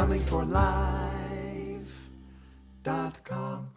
drummingforlife.com.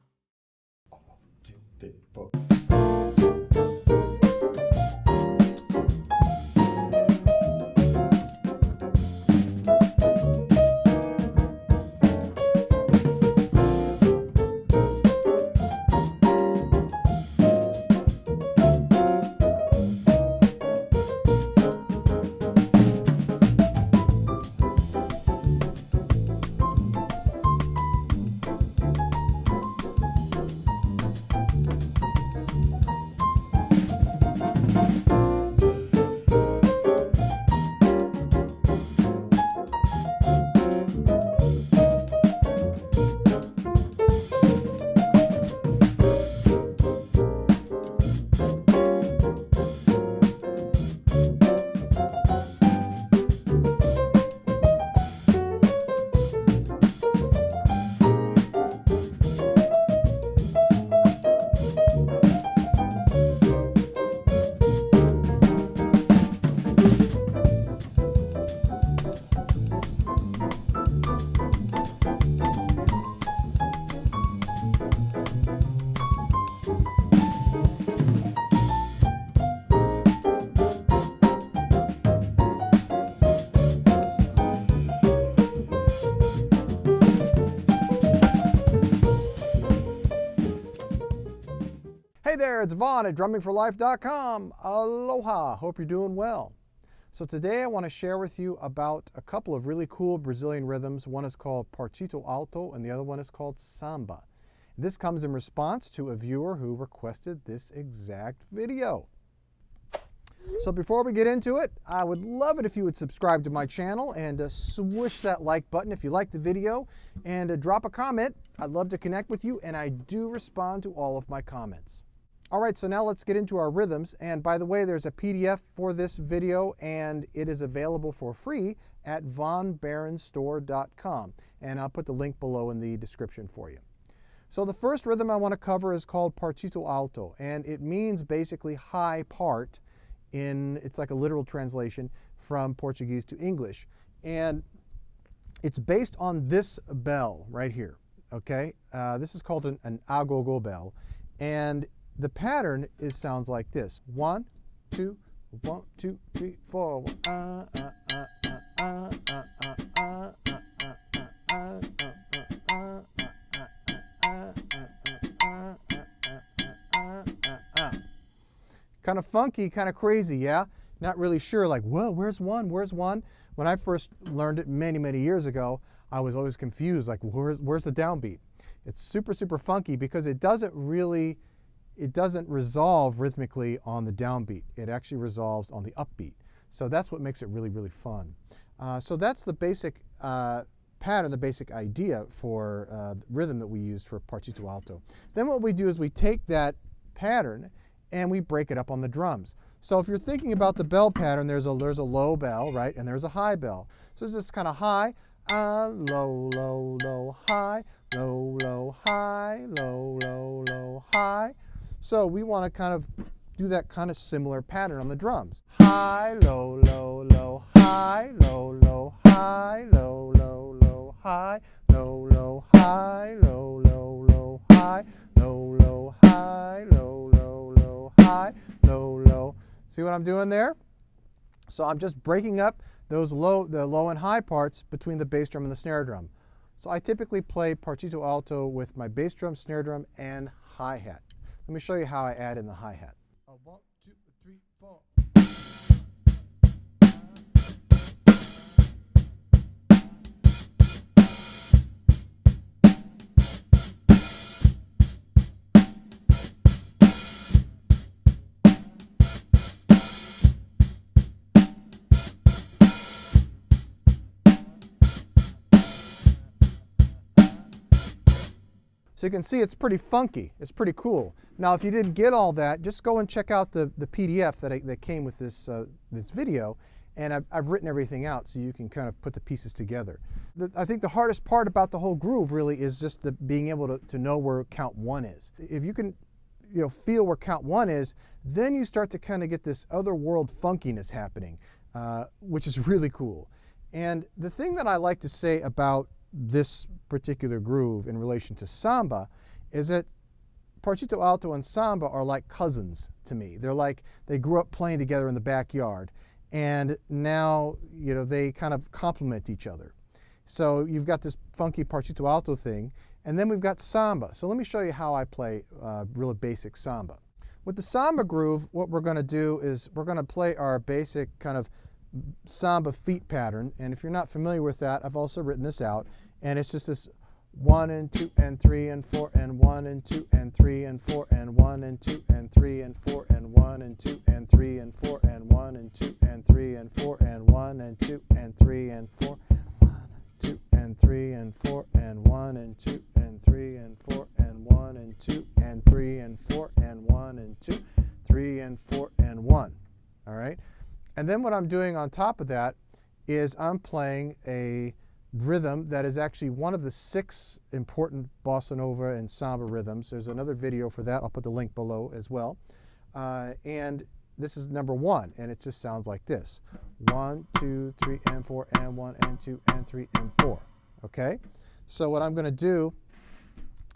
Hey there, it's Vaughn at drumMingForLife.com. Aloha, hope you're doing well. So today I want to share with you about a couple of really cool Brazilian rhythms. One is called Partido Alto and the other one is called Samba. This comes in response to a viewer who requested this exact video. So before we get into it, I would love it if you would subscribe to my channel and swish that like button if you like the video, and drop a comment. I'd love to connect with you, and I do respond to all of my comments. All right, so now let's get into our rhythms. And by the way, there's a PDF for this video, and it is available for free at vonbaronstore.com. And I'll put the link below in the description for you. So the first rhythm I want to cover is called Partido Alto, and it means basically high part. It's like a literal translation from Portuguese to English. And it's based on this bell right here, okay? This is called an agogo bell. And the pattern sounds like this. 1, 2, 1, 2, 3, 4. Kind of funky, kind of crazy, yeah? Not really sure, like, well, where's one? Where's one? When I first learned it many, many years ago, I was always confused, like, where's the downbeat? It's super, super funky because it doesn't resolve rhythmically on the downbeat. It actually resolves on the upbeat. So that's what makes it really, really fun. So that's the basic pattern, the basic idea for the rhythm that we used for Partido Alto. Then what we do is we take that pattern and we break it up on the drums. So if you're thinking about the bell pattern, there's a low bell, right? And there's a high bell. So it's just kind of high, low, low, low, high, low, low, high, low, low, low, high. So we want to kind of do that kind of similar pattern on the drums. High, low, low, low, high, low, low, high, low, low, low, high, low, low, high, low, low, low, high, low, low, high, low, low, low, high, low, low. See what I'm doing there? So I'm just breaking up the low and high parts between the bass drum and the snare drum. So I typically play Partido Alto with my bass drum, snare drum, and hi-hat. Let me show you how I add in the hi-hat. 1, 2, 3, 4. So you can see it's pretty funky. It's pretty cool. Now, if you didn't get all that, just go and check out the PDF that came with this video, and I've written everything out so you can kind of put the pieces together. I think the hardest part about the whole groove really is just being able to know where count 1 is. If you can feel where count 1 is, then you start to kind of get this other world funkiness happening, which is really cool. And the thing that I like to say about this particular groove in relation to samba is that Partito Alto and samba are like cousins to me. They're like they grew up playing together in the backyard, and now they kind of complement each other. So you've got this funky Partito Alto thing, and then we've got samba. So let me show you how I play really basic samba. With the samba groove, what we're going to do is we're going to play our basic kind of samba feet pattern. And if you're not familiar with that, I've also written this out. And it's just this 1 and 2 and 3 and 4 and 1 and 2 and 3 and 4 and 1 and 2 and 3 and 4 and 1 and 2 and 3 and 4 and 1 and 2 and 3 and 4 and 1 and 2 and 3 and 4. 2 and 3 and 4 and 1 and 2 and 3 and 4 and 1 and 2 and 3 and 4 and 1 and 2, 3 and 4 and 1. All right? And then what I'm doing on top of that is I'm playing a rhythm that is actually one of the 6 important bossa nova and samba rhythms. There's another video for that. I'll put the link below as well. And this is number 1, and it just sounds like this. 1, 2, 3, and 4, and 1, and 2, and 3, and 4. Okay? So what I'm going to do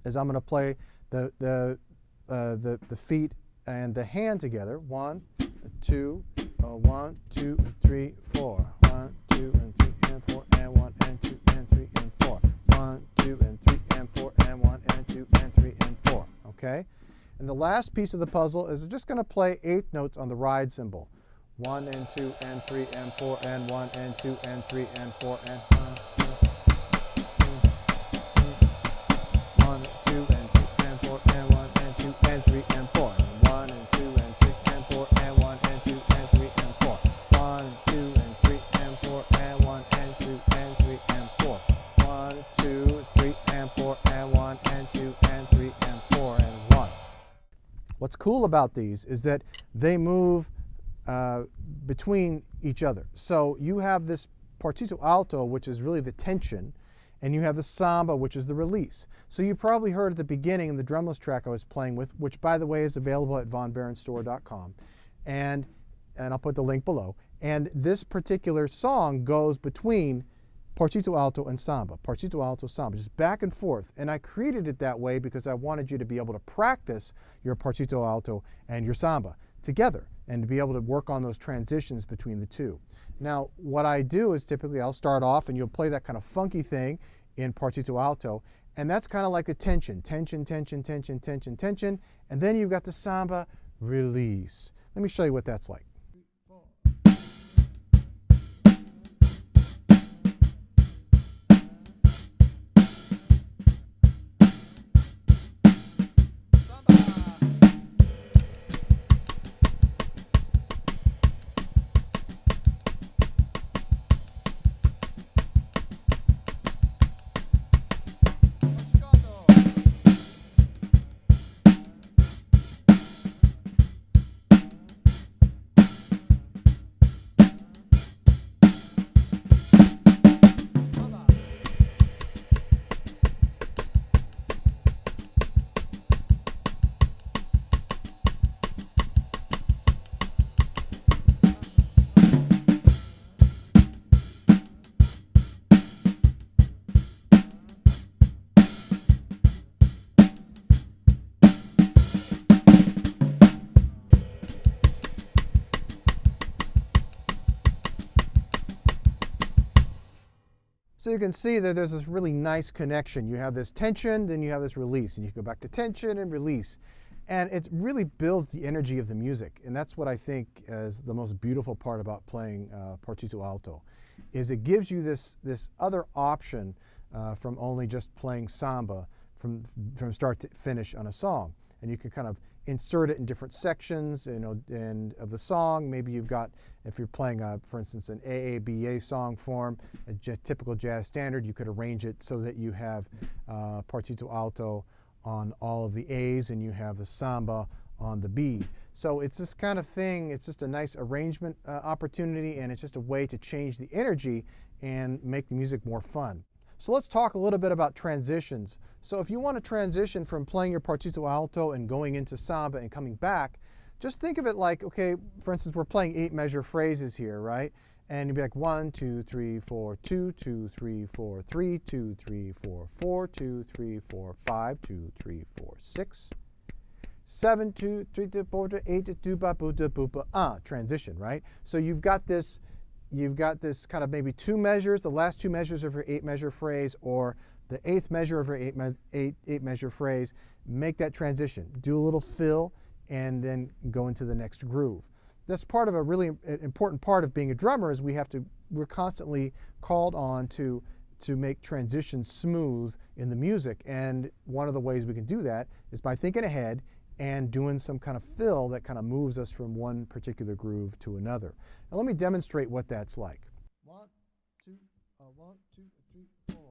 is I'm going to play the feet and the hand together. 1, 2, 1, 2, 3, 4. 1, 2, and 3, and 4, and 1, and 2, and 3, and 4. 1, 2, and 3, and 4, and 1, and 2, and 3, and 4. Okay? And the last piece of the puzzle is I'm just going to play 8th notes on the ride cymbal. 1 and 2 and 3 and 4 and 1 and 2 and 3 and 4 and 1 and 2 and 3 and 4 and 1 and 2 and 3 and 4 and 1 and 2 and 3 and 4 and 1 and 2 and 3 and 4 1 2 and 3 and 4 and 1 and 2 and 3 and 4 1 2 3 and 4 and 1 and 2 and 3 and 4 and 1. What's cool about these is that they move between each other. So you have this Partito Alto, which is really the tension, and you have the samba, which is the release. So you probably heard at the beginning in the drumless track I was playing with, which by the way is available at vonbarenstore.com, and I'll put the link below. And this particular song goes between Partito Alto and samba, Partito Alto, samba, just back and forth. And I created it that way because I wanted you to be able to practice your Partito Alto and your samba together and to be able to work on those transitions between the two. Now, what I do is typically I'll start off and you'll play that kind of funky thing in Partito Alto, and that's kind of like a tension, tension, tension, tension, tension, tension, and then you've got the samba release. Let me show you what that's like. So you can see that there's this really nice connection. You have this tension, then you have this release, and you go back to tension and release. And it really builds the energy of the music. And that's what I think is the most beautiful part about playing Partito Alto, is it gives you this other option from only just playing samba from start to finish on a song. And you can kind of insert it in different sections, and of the song. Maybe you've got, if you're playing, for instance, an AABA song form, a typical jazz standard, you could arrange it so that you have Partito Alto on all of the A's and you have the samba on the B. So it's this kind of thing, it's just a nice arrangement opportunity, and it's just a way to change the energy and make the music more fun. So let's talk a little bit about transitions. So if you want to transition from playing your Partito Alto and going into samba and coming back, just think of it like, okay, for instance, we're playing 8-measure phrases here, right? And you'd be like 1, 2, 3, 4, 2, 2, 3, 4, 3, 2, 3, 4, 4, 2, 3, 4, 5, 2, 3, 4, 6, 7, 2, 3, 4, 8, 2, ba, boo, da, boo, ba, transition, right? So you've got this kind of maybe 2 measures, the last 2 measures of your 8-measure phrase, or the 8th measure of your 8-measure phrase. Make that transition. Do a little fill, and then go into the next groove. That's part of a really important part of being a drummer, is we're constantly called on to make transitions smooth in the music. And one of the ways we can do that is by thinking ahead and doing some kind of fill that kind of moves us from one particular groove to another. Now let me demonstrate what that's like. 1, 2, 1, 2, 3, 4.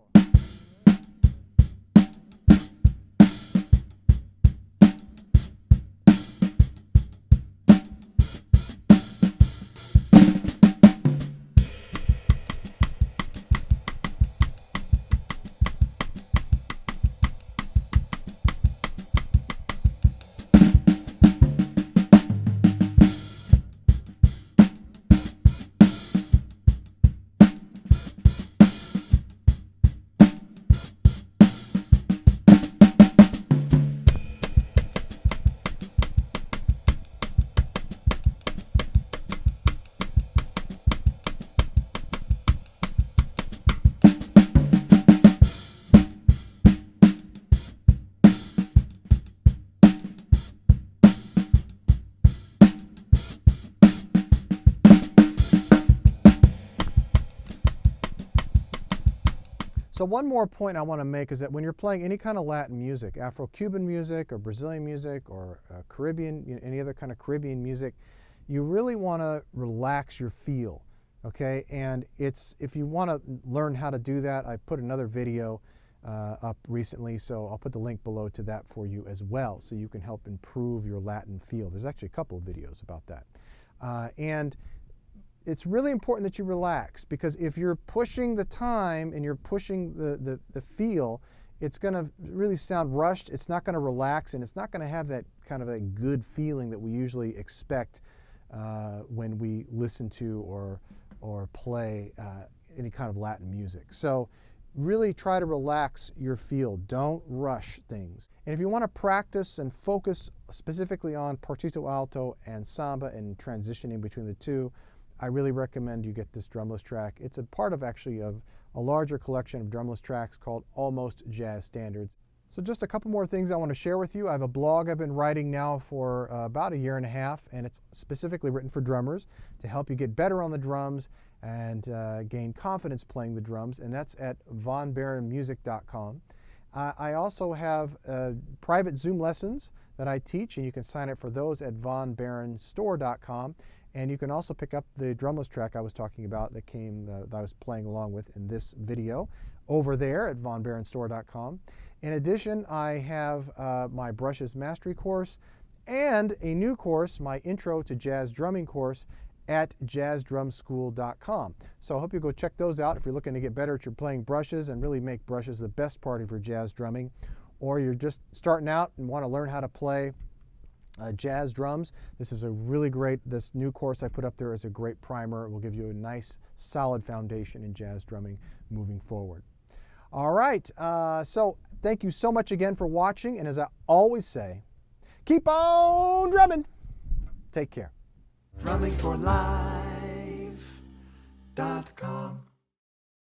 So one more point I want to make is that when you're playing any kind of Latin music, Afro-Cuban music or Brazilian music or Caribbean, any other kind of Caribbean music, you really want to relax your feel, okay? And if you want to learn how to do that, I put another video up recently, so I'll put the link below to that for you as well, so you can help improve your Latin feel. There's actually a couple of videos about that. And it's really important that you relax, because if you're pushing the time and you're pushing the feel, it's going to really sound rushed. It's not going to relax, and it's not going to have that kind of a good feeling that we usually expect when we listen to or play any kind of Latin music. So really try to relax your feel. Don't rush things. And if you want to practice and focus specifically on Partido Alto and Samba and transitioning between the two, I really recommend you get this drumless track. It's a part of actually of a larger collection of drumless tracks called Almost Jazz Standards. So just a couple more things I want to share with you. I have a blog I've been writing now for about 1.5 years, and it's specifically written for drummers to help you get better on the drums and gain confidence playing the drums, and that's at vonbaronmusic.com. I also have private Zoom lessons that I teach, and you can sign up for those at vonbaronstore.com. And you can also pick up the drumless track I was talking about that I was playing along with in this video over there at vonbaronstore.com. In addition, I have my brushes mastery course and a new course, my Intro to Jazz Drumming course, at jazzdrumschool.com. So I hope you go check those out if you're looking to get better at your playing brushes and really make brushes the best part of your jazz drumming, or you're just starting out and want to learn how to play jazz drums. This is a really great, this new course I put up there is a great primer. It will give you a nice solid foundation in jazz drumming moving forward. All right, so thank you so much again for watching, and as I always say, keep on drumming. Take care. drummingforlife.com